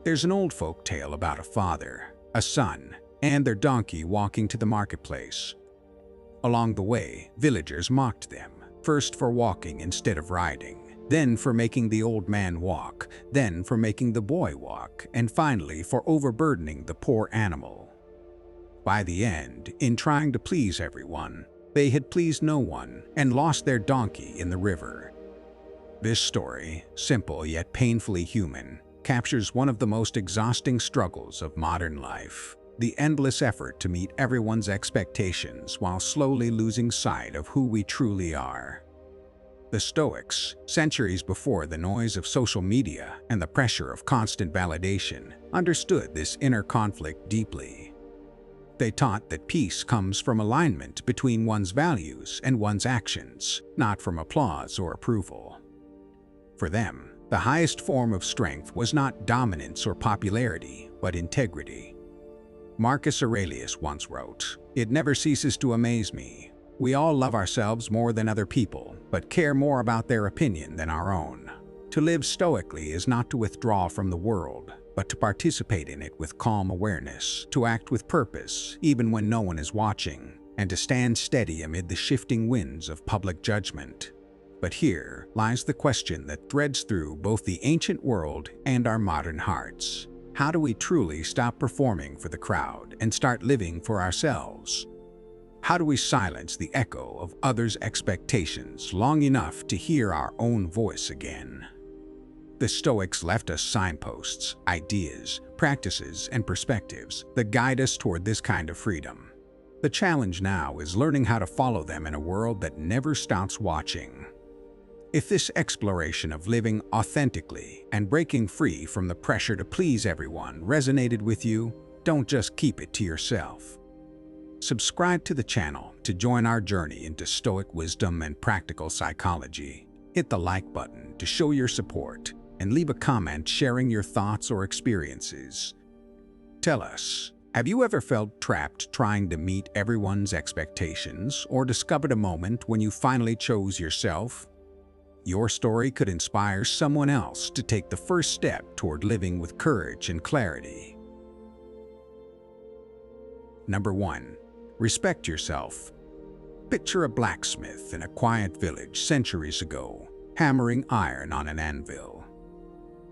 There's an old folk tale about a father, a son, and their donkey walking to the marketplace. Along the way, villagers mocked them, first for walking instead of riding, then for making the old man walk, then for making the boy walk, and finally for overburdening the poor animal. By the end, in trying to please everyone, they had pleased no one and lost their donkey in the river. This story, simple yet painfully human, captures one of the most exhausting struggles of modern life: the endless effort to meet everyone's expectations while slowly losing sight of who we truly are. The Stoics, centuries before the noise of social media and the pressure of constant validation, understood this inner conflict deeply. They taught that peace comes from alignment between one's values and one's actions, not from applause or approval. For them, the highest form of strength was not dominance or popularity, but integrity. Marcus Aurelius once wrote, "It never ceases to amaze me. We all love ourselves more than other people, but care more about their opinion than our own." To live stoically is not to withdraw from the world, but to participate in it with calm awareness, to act with purpose even when no one is watching, and to stand steady amid the shifting winds of public judgment. But here lies the question that threads through both the ancient world and our modern hearts. How do we truly stop performing for the crowd and start living for ourselves? How do we silence the echo of others' expectations long enough to hear our own voice again? The Stoics left us signposts, ideas, practices, and perspectives that guide us toward this kind of freedom. The challenge now is learning how to follow them in a world that never stops watching. If this exploration of living authentically and breaking free from the pressure to please everyone resonated with you, don't just keep it to yourself. Subscribe to the channel to join our journey into Stoic wisdom and practical psychology. Hit the like button to show your support, and leave a comment sharing your thoughts or experiences. Tell us, have you ever felt trapped trying to meet everyone's expectations, or discovered a moment when you finally chose yourself? Your story could inspire someone else to take the first step toward living with courage and clarity. Number 1. Respect yourself. Picture a blacksmith in a quiet village centuries ago, hammering iron on an anvil.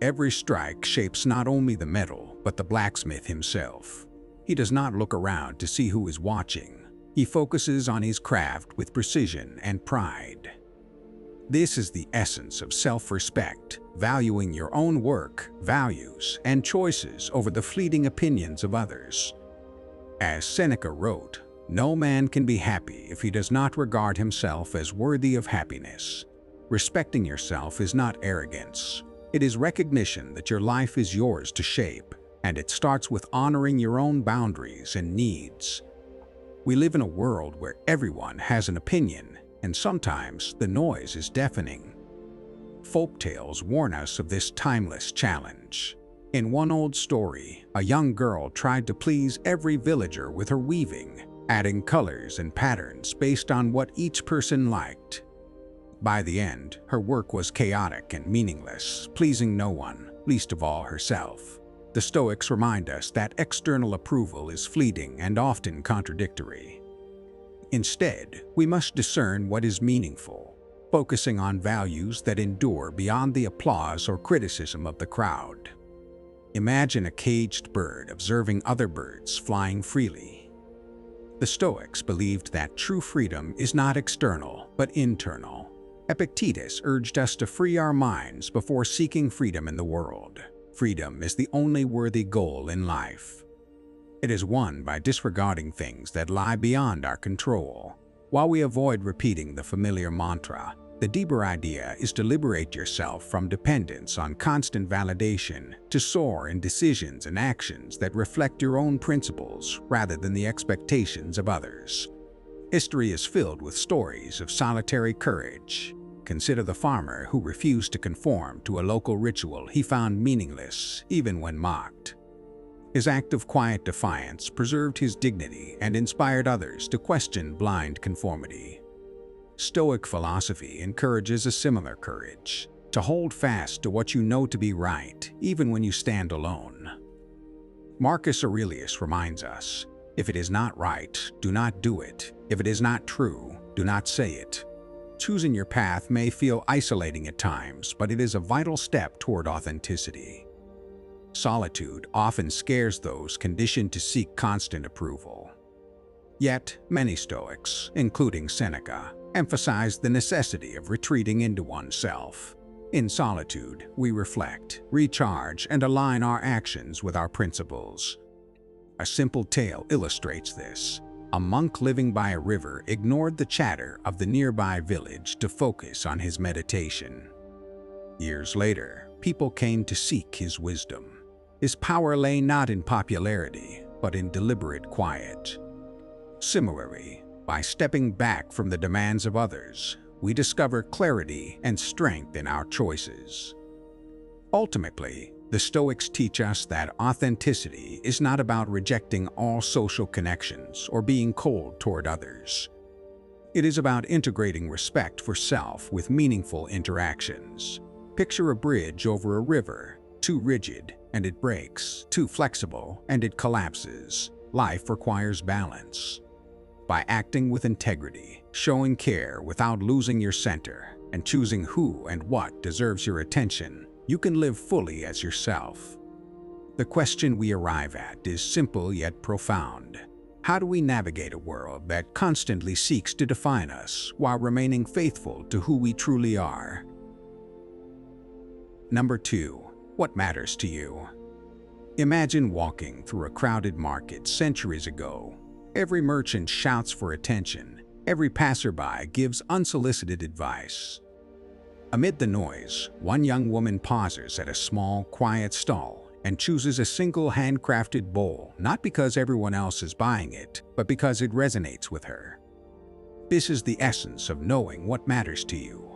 Every strike shapes not only the metal, but the blacksmith himself. He does not look around to see who is watching. He focuses on his craft with precision and pride. This is the essence of self-respect, valuing your own work, values, and choices over the fleeting opinions of others. As Seneca wrote, "No man can be happy if he does not regard himself as worthy of happiness." Respecting yourself is not arrogance. It is recognition that your life is yours to shape, and it starts with honoring your own boundaries and needs. We live in a world where everyone has an opinion, and sometimes the noise is deafening. Folktales warn us of this timeless challenge. In one old story, a young girl tried to please every villager with her weaving, adding colors and patterns based on what each person liked. By the end, her work was chaotic and meaningless, pleasing no one, least of all herself. The Stoics remind us that external approval is fleeting and often contradictory. Instead, we must discern what is meaningful, focusing on values that endure beyond the applause or criticism of the crowd. Imagine a caged bird observing other birds flying freely. The Stoics believed that true freedom is not external, but internal. Epictetus urged us to free our minds before seeking freedom in the world. Freedom is the only worthy goal in life. It is won by disregarding things that lie beyond our control. While we avoid repeating the familiar mantra, the deeper idea is to liberate yourself from dependence on constant validation, to soar in decisions and actions that reflect your own principles rather than the expectations of others. History is filled with stories of solitary courage. Consider the farmer who refused to conform to a local ritual he found meaningless, even when mocked. His act of quiet defiance preserved his dignity and inspired others to question blind conformity. Stoic philosophy encourages a similar courage. to hold fast to what you know to be right, even when you stand alone. Marcus Aurelius reminds us, if it is not right, do not do it. If it is not true, do not say it. Choosing your path may feel isolating at times, but it is a vital step toward authenticity. Solitude often scares those conditioned to seek constant approval. Yet, many Stoics, including Seneca, emphasize the necessity of retreating into oneself. In solitude, we reflect, recharge, and align our actions with our principles. A simple tale illustrates this. A monk living by a river ignored the chatter of the nearby village to focus on his meditation. Years later, people came to seek his wisdom. His power lay not in popularity, but in deliberate quiet. Similarly, by stepping back from the demands of others, we discover clarity and strength in our choices. Ultimately, the Stoics teach us that authenticity is not about rejecting all social connections or being cold toward others. It is about integrating respect for self with meaningful interactions. Picture a bridge over a river, too rigid and it breaks, too flexible and it collapses. Life requires balance. By acting with integrity, showing care without losing your center, and choosing who and what deserves your attention, you can live fully as yourself. The question we arrive at is simple yet profound. How do we navigate a world that constantly seeks to define us while remaining faithful to who we truly are? Number 2. What matters to you? Imagine walking through a crowded market centuries ago. Every merchant shouts for attention. Every passerby gives unsolicited advice. Amid the noise, one young woman pauses at a small, quiet stall and chooses a single handcrafted bowl, not because everyone else is buying it, but because it resonates with her. This is the essence of knowing what matters to you.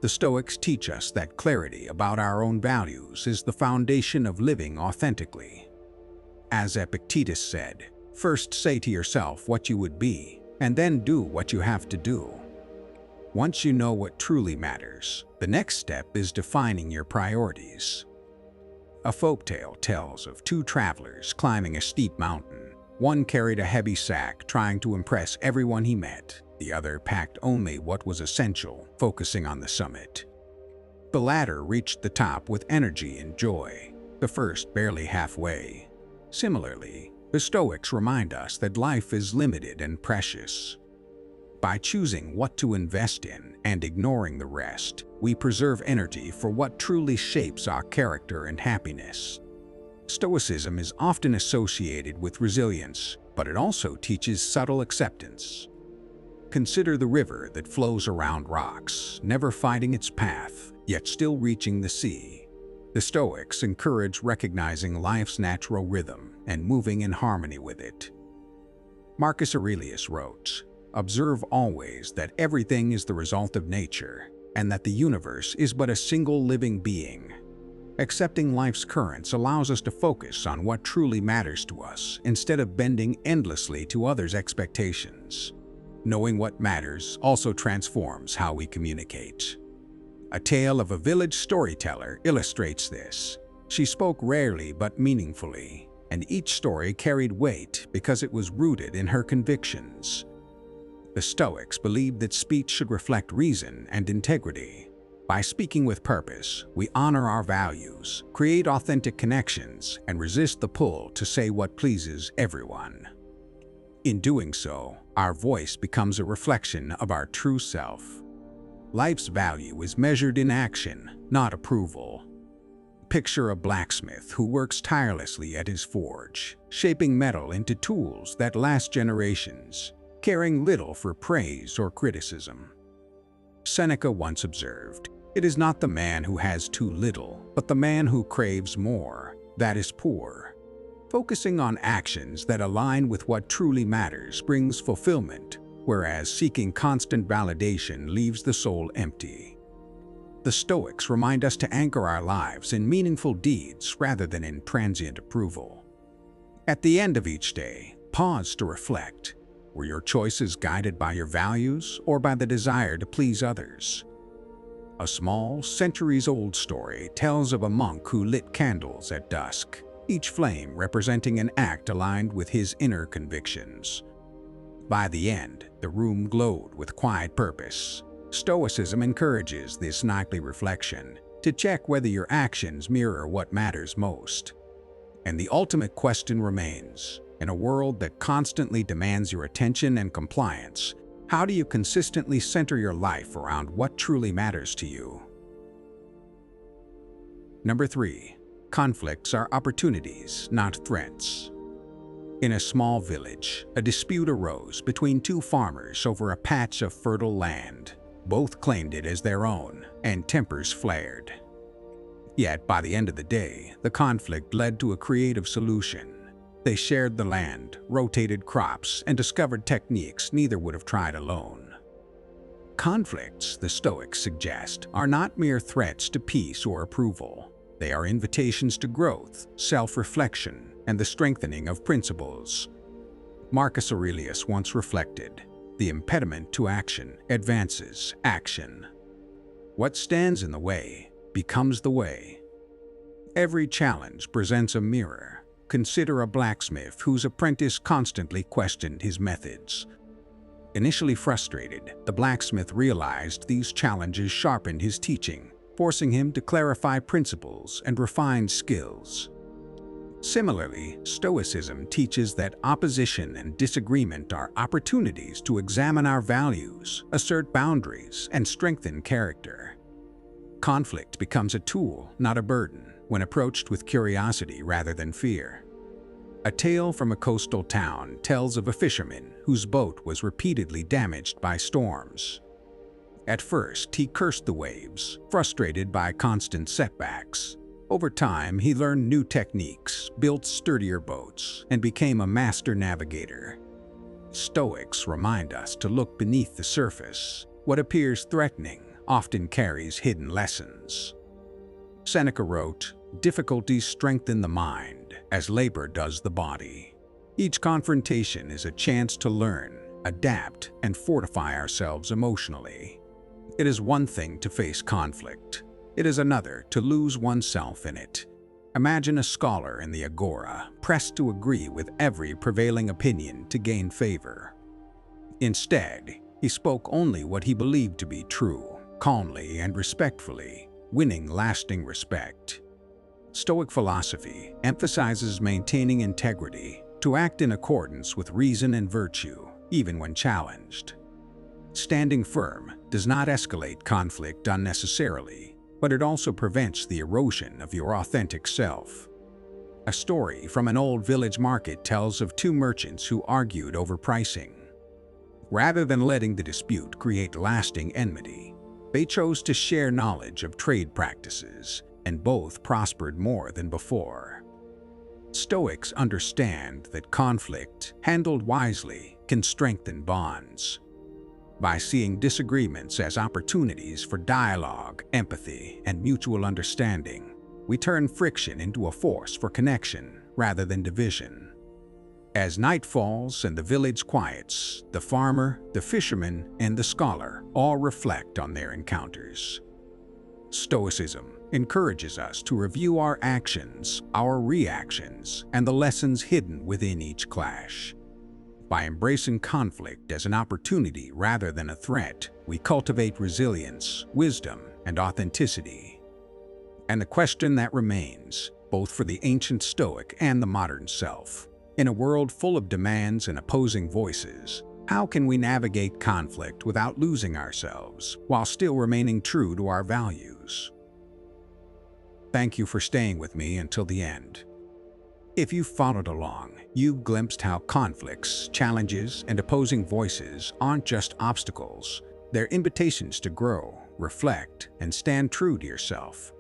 The Stoics teach us that clarity about our own values is the foundation of living authentically. As Epictetus said, first say to yourself what you would be, and then do what you have to do. Once you know what truly matters, the next step is defining your priorities. A folktale tells of two travelers climbing a steep mountain. One carried a heavy sack, trying to impress everyone he met. The other packed only what was essential, focusing on the summit. The latter reached the top with energy and joy, the first barely halfway. Similarly, the Stoics remind us that life is limited and precious. By choosing what to invest in and ignoring the rest, we preserve energy for what truly shapes our character and happiness. Stoicism is often associated with resilience, but it also teaches subtle acceptance. Consider the river that flows around rocks, never fighting its path, yet still reaching the sea. The Stoics encourage recognizing life's natural rhythm and moving in harmony with it. Marcus Aurelius wrote, "Observe always that everything is the result of nature, and that the universe is but a single living being." Accepting life's currents allows us to focus on what truly matters to us instead of bending endlessly to others' expectations. Knowing what matters also transforms how we communicate. A tale of a village storyteller illustrates this. She spoke rarely but meaningfully, and each story carried weight because it was rooted in her convictions. The Stoics believed that speech should reflect reason and integrity. By speaking with purpose, we honor our values, create authentic connections, and resist the pull to say what pleases everyone. In doing so, our voice becomes a reflection of our true self. Life's value is measured in action, not approval. Picture a blacksmith who works tirelessly at his forge, shaping metal into tools that last generations, caring little for praise or criticism. Seneca once observed, "It is not the man who has too little, but the man who craves more, that is poor." Focusing on actions that align with what truly matters brings fulfillment, whereas seeking constant validation leaves the soul empty. The Stoics remind us to anchor our lives in meaningful deeds rather than in transient approval. At the end of each day, pause to reflect. Were your choices guided by your values or by the desire to please others? A small, centuries-old story tells of a monk who lit candles at dusk, each flame representing an act aligned with his inner convictions. By the end, the room glowed with quiet purpose. Stoicism encourages this nightly reflection to check whether your actions mirror what matters most. And the ultimate question remains, in a world that constantly demands your attention and compliance, how do you consistently center your life around what truly matters to you? Number 3. Conflicts are opportunities, not threats. In a small village, a dispute arose between two farmers over a patch of fertile land. Both claimed it as their own, and tempers flared. Yet, by the end of the day, the conflict led to a creative solution. They shared the land, rotated crops, and discovered techniques neither would have tried alone. Conflicts, the Stoics suggest, are not mere threats to peace or approval. They are invitations to growth, self-reflection, and the strengthening of principles. Marcus Aurelius once reflected, "The impediment to action advances action. What stands in the way becomes the way." Every challenge presents a mirror. Consider a blacksmith whose apprentice constantly questioned his methods. Initially frustrated, the blacksmith realized these challenges sharpened his teaching, forcing him to clarify principles and refine skills. Similarly, Stoicism teaches that opposition and disagreement are opportunities to examine our values, assert boundaries, and strengthen character. Conflict becomes a tool, not a burden, when approached with curiosity rather than fear. A tale from a coastal town tells of a fisherman whose boat was repeatedly damaged by storms. At first, he cursed the waves, frustrated by constant setbacks. Over time, he learned new techniques, built sturdier boats, and became a master navigator. Stoics remind us to look beneath the surface. What appears threatening often carries hidden lessons. Seneca wrote, "Difficulties strengthen the mind, as labor does the body." Each confrontation is a chance to learn, adapt, and fortify ourselves emotionally. It is one thing to face conflict. It is another to lose oneself in it. Imagine a scholar in the agora, pressed to agree with every prevailing opinion to gain favor. Instead, he spoke only what he believed to be true, calmly and respectfully, winning lasting respect. Stoic philosophy emphasizes maintaining integrity, to act in accordance with reason and virtue, even when challenged. Standing firm does not escalate conflict unnecessarily, but it also prevents the erosion of your authentic self. A story from an old village market tells of two merchants who argued over pricing. Rather than letting the dispute create lasting enmity, they chose to share knowledge of trade practices, and both prospered more than before. Stoics understand that conflict, handled wisely, can strengthen bonds. By seeing disagreements as opportunities for dialogue, empathy, and mutual understanding, we turn friction into a force for connection rather than division. As night falls and the village quiets, the farmer, the fisherman, and the scholar all reflect on their encounters. Stoicism encourages us to review our actions, our reactions, and the lessons hidden within each clash. By embracing conflict as an opportunity rather than a threat, we cultivate resilience, wisdom, and authenticity. And the question that remains, both for the ancient Stoic and the modern self, in a world full of demands and opposing voices, how can we navigate conflict without losing ourselves, while still remaining true to our values? Thank you for staying with me until the end. If you've followed along, you've glimpsed how conflicts, challenges, and opposing voices aren't just obstacles. They're invitations to grow, reflect, and stand true to yourself.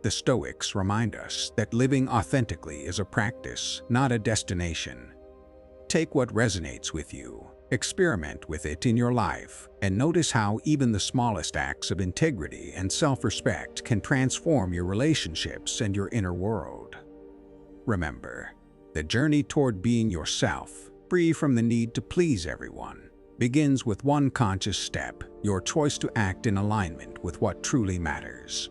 The Stoics remind us that living authentically is a practice, not a destination. Take what resonates with you, experiment with it in your life, and notice how even the smallest acts of integrity and self-respect can transform your relationships and your inner world. Remember, the journey toward being yourself, free from the need to please everyone, begins with one conscious step, your choice to act in alignment with what truly matters.